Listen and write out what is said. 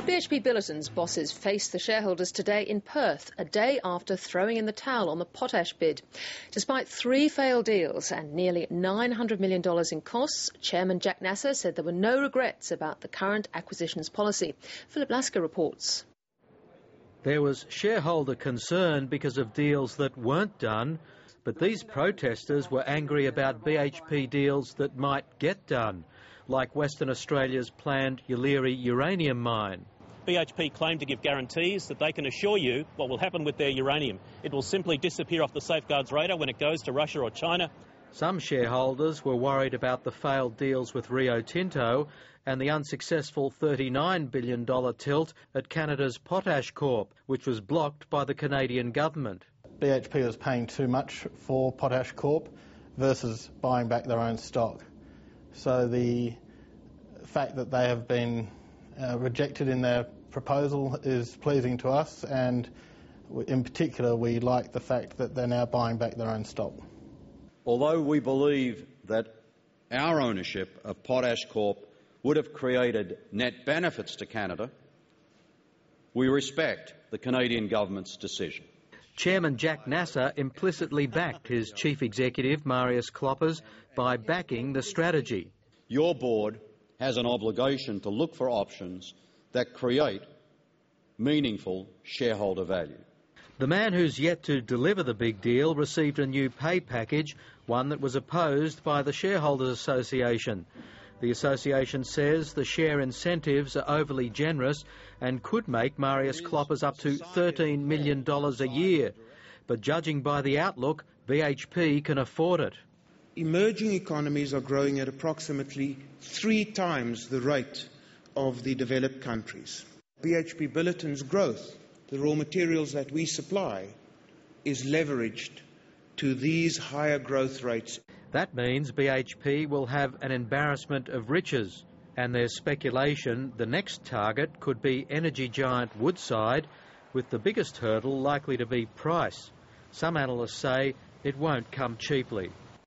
BHP Billiton's bosses faced the shareholders today in Perth, a day after throwing in the towel on the potash bid. Despite 3 failed deals and nearly $900 million in costs, Chairman Jac Nasser said there were no regrets about the current acquisitions policy. Philip Lasker reports. There was shareholder concern because of deals that weren't done, but these protesters were angry about BHP deals that might get done, like Western Australia's planned Yeelirrie uranium mine. BHP claim to give guarantees that they can assure you what will happen with their uranium. It will simply disappear off the safeguards radar when it goes to Russia or China. Some shareholders were worried about the failed deals with Rio Tinto and the unsuccessful $39 billion tilt at Canada's Potash Corp, which was blocked by the Canadian government. BHP is paying too much for Potash Corp versus buying back their own stock. So the fact that they have been rejected in their proposal is pleasing to us, and in particular we like the fact that they're now buying back their own stock. Although we believe that our ownership of Potash Corp would have created net benefits to Canada, we respect the Canadian government's decision. Chairman Jac Nasser implicitly backed his chief executive, Marius Kloppers, by backing the strategy. Your board has an obligation to look for options that create meaningful shareholder value. The man who's yet to deliver the big deal received a new pay package, one that was opposed by the Shareholders Association. The association says the share incentives are overly generous and could make Marius Kloppers up to $13 million a year. But judging by the outlook, BHP can afford it. Emerging economies are growing at approximately 3 times the rate of the developed countries. BHP Billiton's growth, the raw materials that we supply, is leveraged to these higher growth rates. That means BHP will have an embarrassment of riches, and there's speculation the next target could be energy giant Woodside, with the biggest hurdle likely to be price. Some analysts say it won't come cheaply.